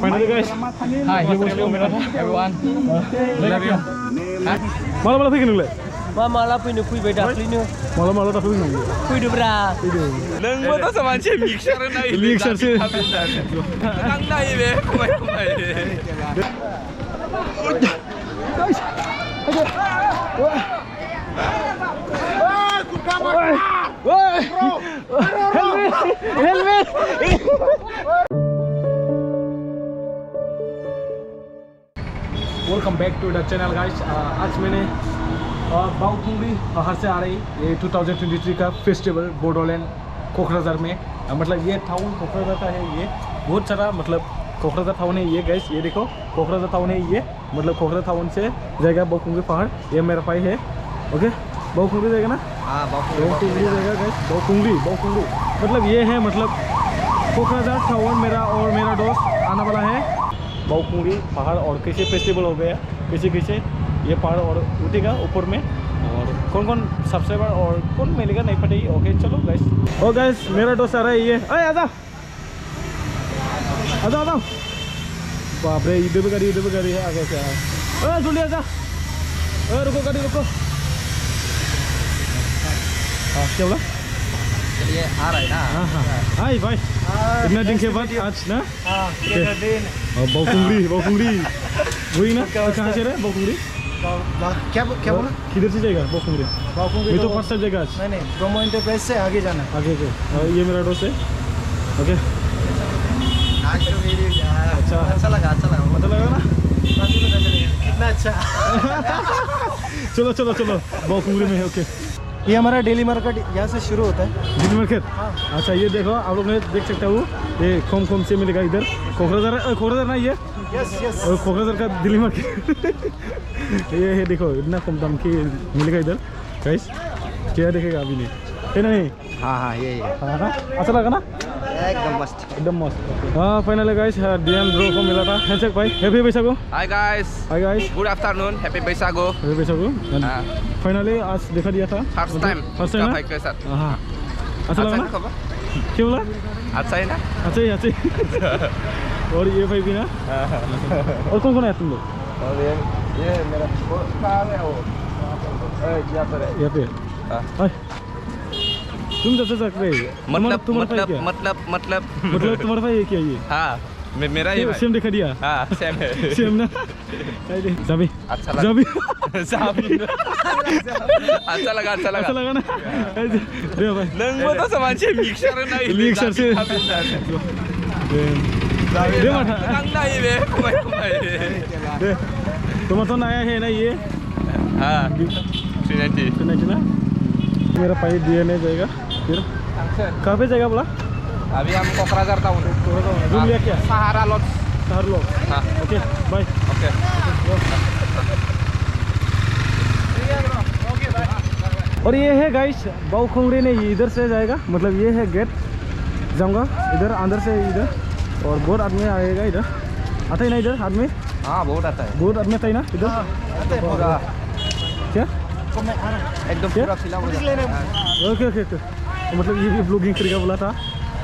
Finally guys. Hi, he was everyone. Love you. Malah pergi nule. Malah punya kui beda klinu. Malah tak pergi nule. Kui dubra. Neng mo to sama macam mixer na ini. Mixer sih. Nang na ini, kumai. Guys. Helmet. Welcome back to the channel guys. आज मैंने बाउकुंगरी पहाड़ से आ रही ये 2023 का festival Bodoland Kokrajhar में। मतलब ये टाउन कोकराझार का है। ये बहुत सारा मतलब कोकराझार टाउन है ये गाइस। ये देखो कोकराझार टाउन है ये। मतलब कोकराझार टाउन से जाएगा बाउकुंगरी पहाड़। ये मेरा भाई है। ओके बाउकुंगरी जाएगा ना। हाँ बाउकुंगरी जाएगा गाइस। बाउकुंगरी मतलब ये है मतलब कोकराझार टाउन मेरा और मेरा दोस्त आने वाला है बाउकुंगरी पहाड़। और कैसे फेस्टिवल हो गया कैसे ये पहाड़ और उठेगा ऊपर में। और कौन सब्सक्राइबर और कौन मिलेगा नहीं पता। ओके चलो गाइस। ओ गाइस मेरा दोस्त आ रहा है ये। अरे आजा बाप रे इधर भी गाड़ी है आगे से। अरे जल्दी आजा। रुको गाड़ी रुको। हाँ क्या बोला ये आ रहा है ना। हाय भाई कितना दिन के बाद आज ना। बाउकुंगरी वही ना। कहाँ से रहे बाउकुंगरी क्या बोला? किधर से जाएगा बाउकुंगरी? मैं तो फर्स्ट टाइम जाएगा आज। नहीं ब्रह्मो इंटरप्राइज से आगे जाना है। आगे के ये मेरा दोस्त है। ओके अच्छा लगा ना। कितना अच्छा। चलो बाउकुंगरी में। ओके ये हमारा डेली मार्केट यहाँ से शुरू होता है। दिल्ली मार्केट। अच्छा ये देखो आप लोग ने देख सकते हो ये खोम से मिलेगा इधर। कोकराझार ना ये। यस और कोकराझार का दिल्ली मार्केट। ये है देखो इतना कम दाम की मिलेगा इधर गाइस। क्या देखेगा अभी नहीं है ना नहीं। हाँ ये हाँ ना अच्छा लगा ना एकदम मस्त। हाँ फाइनली गाइस डीएम ब्रो को मिला था। हैंडशेक भाई हैप्पी बैसागो। Hi guys. Good afternoon happy बैसागो। फाइनली आज देखा दिया था फर्स्ट टाइम ना। भाई के साथ। हाँ अच्छा लगा ना। क्यों बोला अच्छा है ना। अच्छा ही और ये भाई भी ना। और कौन है तुम लोग? और ये मेरा कहाँ है वो यहाँ पे। तुम जैसे सकते मतलब तुम्हारा भाई है क्या ये? हाँ मेरा ही सेम दिखा दिया। हाँ सेम है। सेम ना। जाबी अच्छा लगा ना। दे भाई नंग mo to sa macam mixer na ini. Mixer से दे माथा नंग ना ini kumai. दे तुम्हारा तो नया है ना ये। हाँ 390 ना। मेरा भाई डीएनए जाएगा फिर कहाँ पे जाएगा बोला? अभी हम कोकराझार टाउन रूम लिया क्या? सहारा लॉज। हाँ ओके बाय। ओके और ये है गाइस बाउकुंगरी ने इधर से जाएगा। मतलब ये है गेट जाऊंगा इधर अंदर से इधर। और बहुत आदमी आएगा इधर। आता ही ना इधर आदमी। हाँ बहुत आता है। बहुत आदमी आता ही ना इधर। पूरा क्या एकदम पूरा फिला हो जाता है। ओके मतलब ये भी ब्लॉगिंग करेगा बोला था।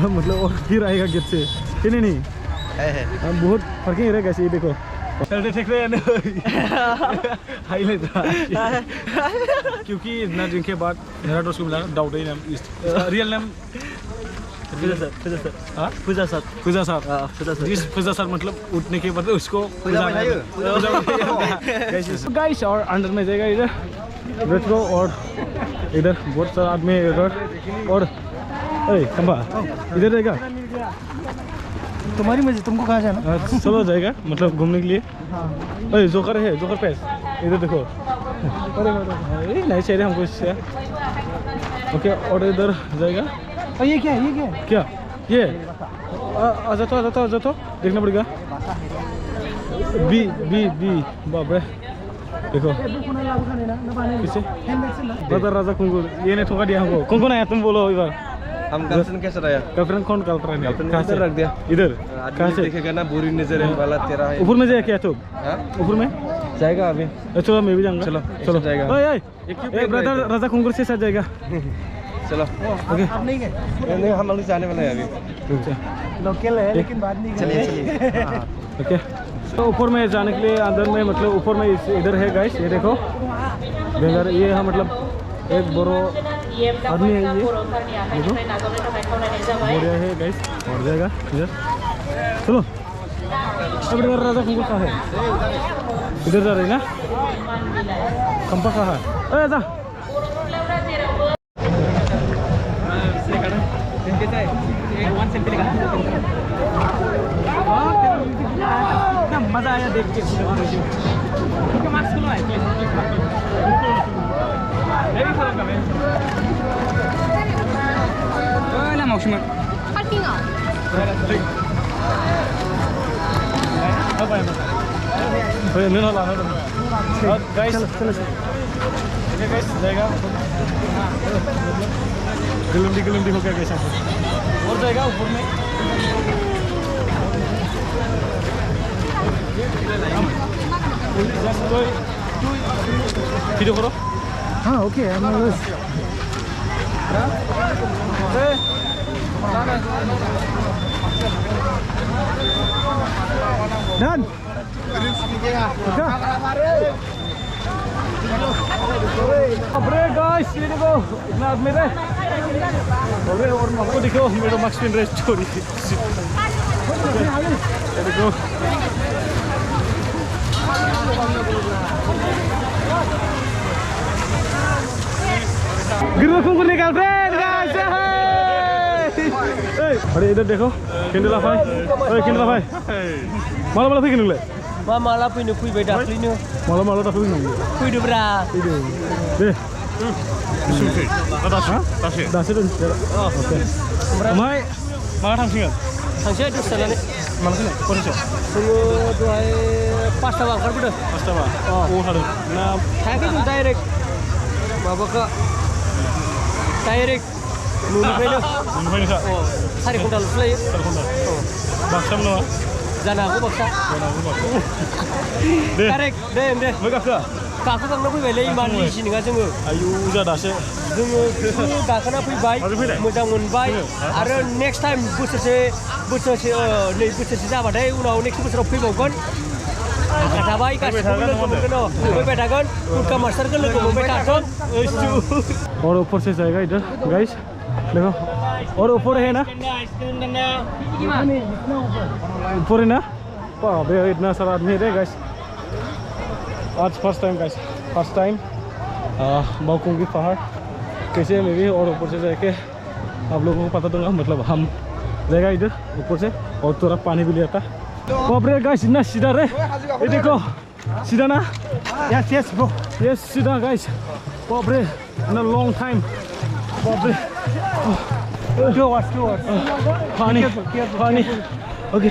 मतलब और फिर आएगा गेट से नहीं हम बहुत फर्क ही रहेगा। ये देखो देख रहे हैं हाईलाइट क्योंकि इतना दिन के बाद मेरा दोस्त को मिला डाउट ही नाम रियल नेम पूजा सर मतलब उठने के बाद उसको गाइस और अंदर में जाएगा इधर लेट्स गो। और इधर बहुत सारा आदमी इधर और खंबा इधर रहेगा। तुम्हारी मर्जी तुमको कहाँ जाना। चलो जाएगा मतलब घूमने के लिए। जोकर है जोकर पैस इधर देखो। अरे नहीं चाहिए हमको इससे। ओके और इधर जाएगा। और ये क्या ये आजा तो देखना पड़ेगा। बी बाप रे देखो किसे राजा कुंगुर ये ने ठोका दिया हमको। कौन आया तुम बोलो एक बार। हम गर्लफ्रेंड कैसे रहा? गर्लफ्रेंड कौन गर्लफ्रेंड कहाँ से रख दिया इधर? कहाँ से देखेगा ना बुरी नजर वाला तेरा है। ऊपर में जाएगा क्या तुम? ऊपर में जाएगा अभी। चलो मैं भी जाऊंगा। चलो जाएगा। ब्रदर राजा कुंगुर से साथ जाएगा। चलो ओके आप नहीं गए नहीं हम लोग जाने वाले हैं अभी लोकल है लेकिन बाद नहीं चलिए गए चलिए ओके तो ऊपर में जाने के लिए अंदर में मतलब ऊपर में इधर है गाइस ये देखो बेंगर ये है मतलब एक बड़ो आदमी है ये देखो बढ़िया है गाइस और जाएगा इधर चलो अब इधर राजा कुंकुल कहाँ है इधर जा रही ना कंपा कहाँ है अरे जा मजा आया देख के जाएगा गलंडी हो गया कैसा और जाएगा ऊपर में वीडियो करो हाँ ओके डन अरे गाइस ये देखो इतना आदमी है अरे और आपको देखो मेरा मास्क पहन रहे चोरी ये देखो गिरो कुंकुल निकाल फ्रेंड गाइस अरे इधर देखो केंद्र भाई ओए केंद्र भाई माला माला फैगोन नोंलाय मा माला फैनो फैबाय दाख्लैनो माला माला दा फैगोन फैदोब्रा दे दासो दोनसै ओके ओमफ्राय माला थांसिगोन थांसै दसे थानानै माला फैनाय खनसेयाव जोङो दहाय 5टाबा ओंखारबोदों 5टाबा अबाव थादों ना थायाखै जों डाइरेक्ट माबाखौ डाइरेक्ट न'निफ्रायनो नोंनिफ्रायनोखा 4 घन्टाल'सो लायो 4 घन्टा बाक्सामोन नामा जानो हागौ बाक्सा दे डाइरेक्ट दे ओमफ्राय गाखोआ गाखोखांना फैबायलै इमान इजि नङा जोङो आयु जा दासो जोङो गाखोना फैबाय मोजां मोनबाय आरो नेक्स्ट टाइम बोसोरसे नै बोसोरसे जाबाथाय उनाव नेक्स्ट बोसोराव फैबावगोन थाबाय गासिबो लोगो मोनगोन फैबाय थागोन उल्का मास्टारखौ लोगो मोनबाय थागोन और ऊपर से जाएगा इधर गाइस देखो और ऊपर है ना ऊपर है ना बाप रे इतना सारा आदमी है गाइस आज first time guys first time बाउकुंगी पहाड़ कैसे में भी और ऊपर से जाके आप लोगों को पता दूंगा मतलब हम जाएगा इधर ऊपर से और थोड़ा पानी भी लिया था बाप रे गाइस इतना सीधा रे ये देखो सीधा ना यस यस ब्रो यस सीधा गाइस बाप रे इन अ लॉन्ग टाइम बाप रे टू आवर्स पानी पानी ओके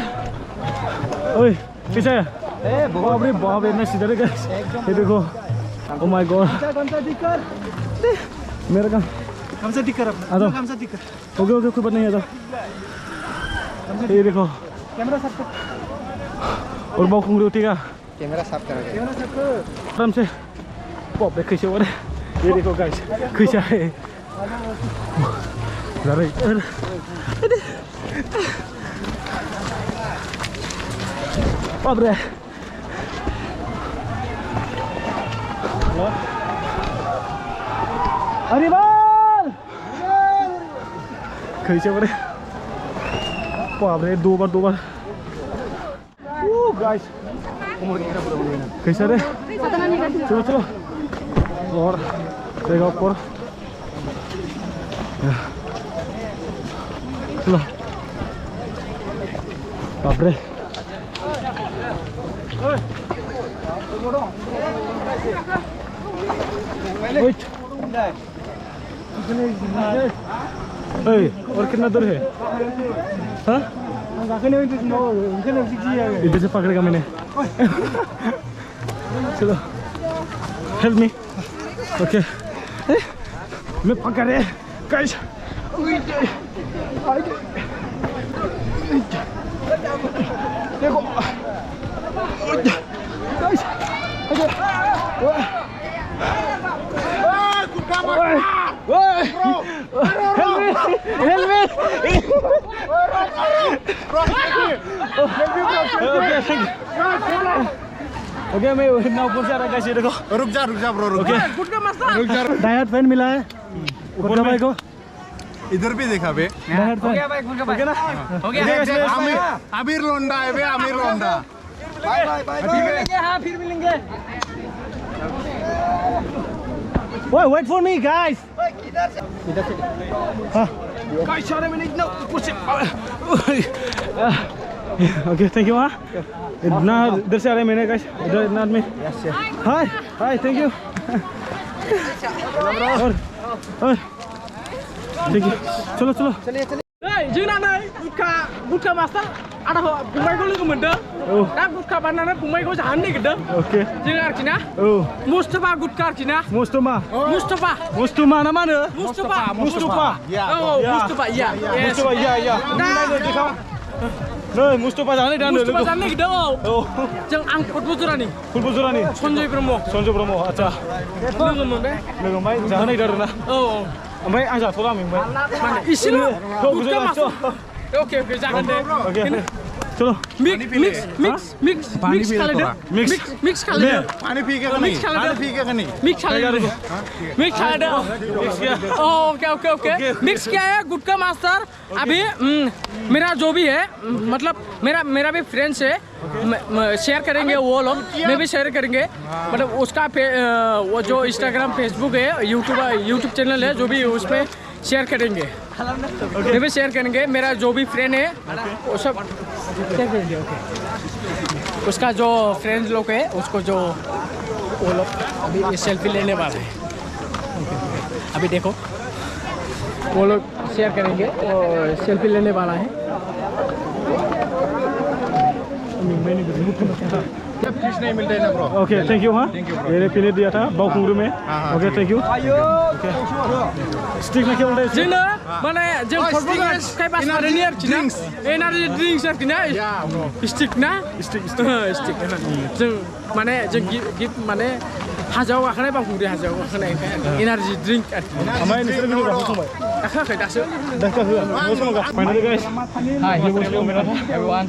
ओए कैसा है बाप रे बाप इतना सीधा रे गाइस ये देखो ओ माय गॉड मेरा काम हमसे टिकर अपना हमसे टिकर ओके ओके कोई बात नहीं है तो ये देखो कैमरा साफ कर और बाउकुंगी उठेगा कैमरा साफ करा कैमरा साफ कर आराम से बाप रे कैसे हो रहा है ये देखो गाइस कैसा है अरे बाप रे अरे बाल कैसे हो रहे बाप रे दो बार गाइस कैसा रे चलो चलो और देखो ऊपर चलो बाप रे और कितना दूर है हाँ इधर से पकड़ेगा मैंने चलो हेल्प मी ओके मैं पकड़े गाइस देखो गाइस ओके मैं नाव ऊपर से आ रहा गाइस ये देखो रुक जा ब्रो रुक ओके गुटका मास्टर डायट पेन मिला है ऊपर भाई को इधर भी देखा बे डायट पेन भाई गुटका ओके ना हो गया आमिर लोंडा है बे आमिर लोंडा हाँ फिर मिलेंगे Wait, wait for me, guys. हाँ. Guys, sorry, मैंने इतना ऊपर से. Okay, thank you, हाँ. इतना इधर से आ रहे मैंने guys. इधर इतना आदमी. Hi, hi, thank you. और thank you. चलो. जोंना नै गुटका मास्टार आदा फंबायखौ लोगो मोनदों दा गुटका बानायनानै फंबायखौ जाहोनो नागिरदों Okay. जों आरोखि ना Oh. मुस्तफा गुटका आरोखि ना Mustafa ना मा होनो? मुस्तफा Mustafa. औ मुस्तफा या Mustafa, ya. नै Mustafa जानो दानो मुस्तफा जानो नागिरदों औ जों आं फुटबल जरानि सन्जय ब्रह्म सन्जय ब्रह्म आच्छा लोगो मोनबाय लोगो ओमफ्राय जानो नागिरदों आरोना औ ओमफ्राय आं जाथ'ला मेंबाय माने इसेल' गुटका मास्टार ओके जागोन दे ओके चलो मिक्स खालायदो मिक्स खालायदो पानी पी के नहीं मिक्स खालायदो ओके मिक्स क्या है गुटका मास्टर अभी मेरा जो भी है मतलब मेरा भी फ्रेंड्स है शेयर करेंगे वो लोग मैं भी शेयर करेंगे मतलब उसका वो जो इंस्टाग्राम फेसबुक है यूट्यूब चैनल है जो भी उस पर शेयर करेंगे मैं भी शेयर करेंगे मेरा जो भी फ्रेंड है वो सब शेयर करेंगे ओके उसका जो फ्रेंड्स लोग है उसको जो वो लोग अभी सेल्फी लेने वाला है अभी देखो वो लोग शेयर करेंगे और सेल्फी लेने वाला है फिश नहीं मिलता है ना ब्रो ओके थैंक यू हाँ मेरे पीने दिया था बाउकुंग्रू में ओके थैंक यू स्टिक में क्या बोल रहे हैं जोंनो माने जों फुटबल खाय बास मारनि आरोखि ना एनार्जी ड्रिंक्स आरोखि ना स्टिक ना स्टिक जों माने जों गिफ्ट माने हाजोआव गाखोनाय बाउकुंग्रि हाजोआव गाखोनाय एनार्जी ड्रिंक आरोखि ओमफ्राय नोंसोर बिनो गाखोखांबाय गाखोआखै दासो फाइनली गाइस Hi, everyone.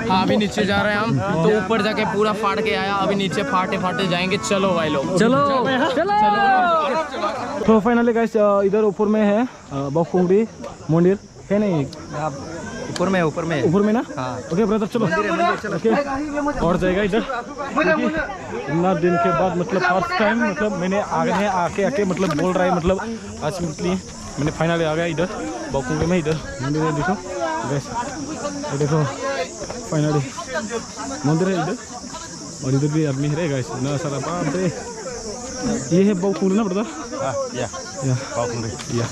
हाँ अभी नीचे जा रहे हैं हम तो ऊपर जाके पूरा फाड़ के आया अभी नीचे फाटे जाएंगे चलो भाई लोग चलो तो फाइनली गाइस इधर ऊपर में है बाउकुंग्री मंदिर है नहीं ऊपर में ना ओके ब्रदर चलो ओके और जाएगा इधर इतना दिन के बाद मतलब फर्स्ट टाइम मतलब मैंने आके मतलब बोल रहा है मतलब आज मैंने फाइनली आ गया इधर बाउकुंग्री में इधर मंदिर है देखो गाइस ये देखो फाइनली मंदिर है इधर और इधर भी आदमी है गाइस ना सारा बाप रे ये है बाउकुंग्री ना ब्रदर या बाउकुंग्री या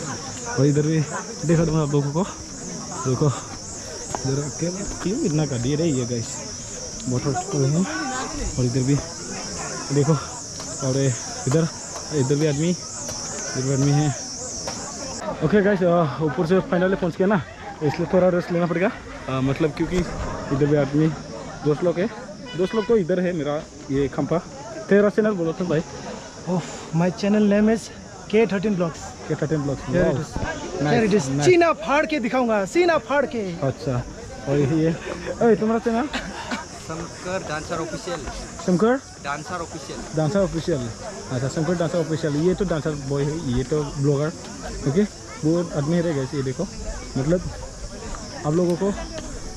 और इधर भी देखा तुम आप लोगों को देखो इधर क्यों इतना कर दिए रे ये गाइस वाटर है और इधर भी देखो और इधर भी आदमी है ओके गाइस ऊपर से फाइनली पहुंच गया ना इसलिए थोड़ा रेस्ट लेना पड़ेगा मतलब क्योंकि इधर भी आदमी दोस्त लोग तो इधर है मेरा ये खंपा तेरा चैनल बोलो तो भाई My channel name is K13 Vlogs. K13 Vlogs Here it is. सीना फाड़ के दिखाऊंगा सीना फाड़ के अच्छा और ये तुम्हारा चैनल शंकर डांसर ऑफिशियल अच्छा शंकर डांसर ऑफिशियल ये तो डांसर बॉय है ये तो ब्लॉगर ओके बहुत आदमी रहेगा ये देखो मतलब आप लोगों को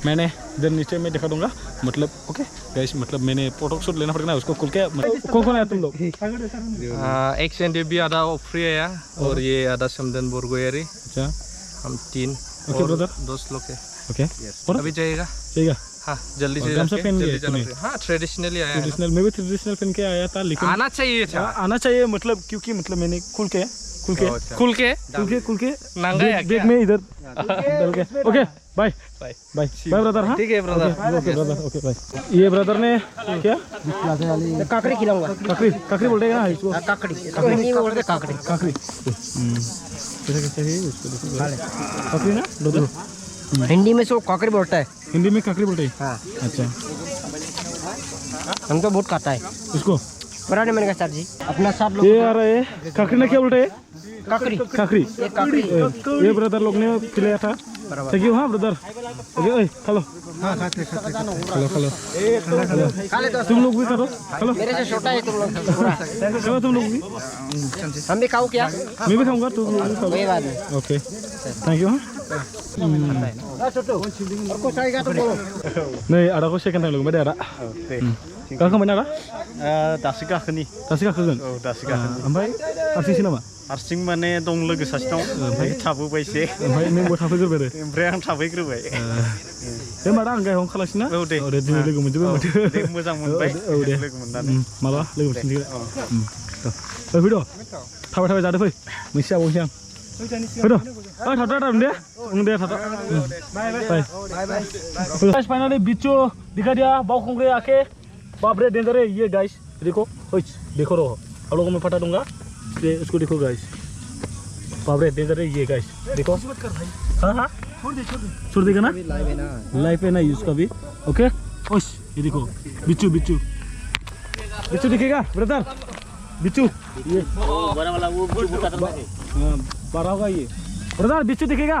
मैंने इधर नीचे में दिखा दूंगा मतलब ओके गाइस मतलब मैंने फोटो शूट लेना पड़ेगा ना उसको खुल के कौन आया तुम लोग एक सेंटी भी आधा फ्री है और ये आधा समदन बोरगोयारी अच्छा हम 3 ओके ब्रदर दोस्त लोग है ओके अभी जाएगा हाँ जल्दी से गमछा पहन गए तुम्हें हाँ ट्रेडिशनली आया ट्रेडिशनल मैं भी ट्रेडिशनल पहन के आया था लेकिन आना चाहिए था आना चाहिए मतलब क्योंकि मतलब मैंने खुल के नंगा है देख में इधर डाल के ओके बाय ब्रदर हाँ ठीक है brother okay brother okay bye ये ब्रदर ने क्या काकड़ी खिलाऊंगा काकड़ी बोल रहे हैं ना इसको काकड़ी नहीं बोलते काकड़ी काकड़ी कैसे है उसको देखो काकड़ी ना दो हिंदी में सो काकड़ी बोलता है हिंदी में काकड़ी बोलते हैं हाँ अच्छा हम तो बहुत खाता है उसको पता नहीं मैंने कहा सर जी अपना सब लोग ये आ रहा है काकड़ी ने क्या बोलते हैं काकड़ी काकड़ी ये काकड़ी ये ब्रदर लोग ने खिलाया था थैंक यू हाँ ब्रदर ओके ओए हेलो हाँ खाते खाते हेलो हेलो तुम लोग भी करो हेलो मेरे से छोटा है तुम लोग पूरा। चलो तुम लोग भी हम भी खाओ क्या? मैं भी खाऊंगा तुम लोग भी खाओ कोई बात नहीं। ओके थैंक यू हाँ नहीं ada kok second time logo ada kakak kemana ada दासो गाखोनि दासो गाखोगोन दासो गाखोनि ओमफ्राय हारसिंसो नामा हारसिं माने दं लोगो सासे दं ओमफ्राय थाबोबाय एसे ओमफ्राय नोंबो थाफैग्रोबाय आरो ओमफ्राय आं थाबैग्रोबाय दे होमबा आं गायहां खालामसिना औ दे दिनै लोगो मोनजोबबाय माथो दे मोजां मोनबाय औ दे लोगो मोननानै माला लोगो मोनसिगोन फै फैद' थाबाय थाबाय जादो फै मोनसे जाबावनोसै आं फैद' ओइ थाथ' दे दे थाथ' बाय गाइस फाइनली बिच्चू दिखा दिया बाउखुंग्री आके बाप रे डेंजर है ये गाइस देखो ओए देखो रहो आप लोगों में पता दूंगा ये उसको देखो गाइस बाप रे डेंजर है ये गाइस देखो हाँ हाँ छोड़ देगा ना लाइव है ना उसका भी ओके ओश ये देखो बिच्चू बिच्चू बिच्चू दिखेगा ब्रदर बिच्चू ये बड़ा वाला वो बड़ा होगा ये ब्रदर बिच्चू दिखेगा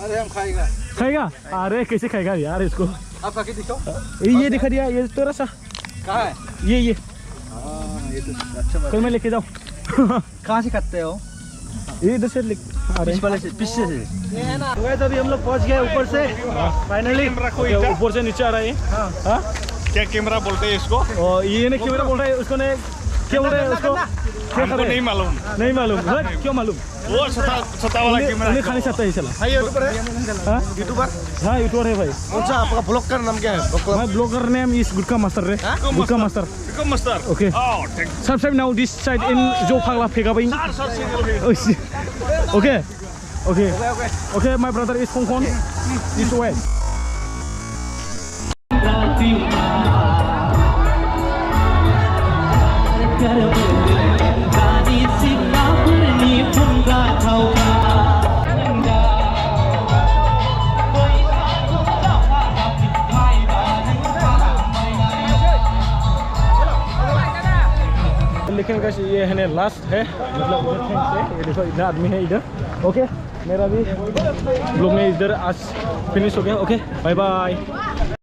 अरे हम खाएगा खाएगा अरे कैसे खाएगा यार इसको आप खाके दिखाओ ये दिखा दिया ये थोड़ा सा कहाँ है ये ये तो अच्छा कल मैं लेके जाओ कहाँ से खाते हो ये इधर से पीछे वाले से पीछे से तो अभी हम लोग पहुंच गए ऊपर से फाइनली ऊपर से नीचे आ रहा है हाँ क्या कैमरा बोलते हैं इसको और ये ने कैमरा बोल रहा है उसको ने क्या बोल रहा है उसको हमको नहीं मालूम नहीं मालूम क्यों मालूम वो सता वाला कैमरा उन्हें खाने चाहता है चला हाँ यूट्यूबर है यूट्यूबर हाँ यूट्यूबर है भाई कौन सा आपका ब्लॉग का नाम क्या है My blogger name is Gurkha Master रे Gurkha Master master okay subscribe now this side in Jo Phagla Phegabing okay okay okay my brother is Khong Khon this way लेकिन गाइस ये है ना लास्ट है मतलब इधर थैंक्स है ये देखो इधर आदमी है इधर ओके मेरा भी ब्लॉग में इधर आज फिनिश हो गया ओके बाय बाय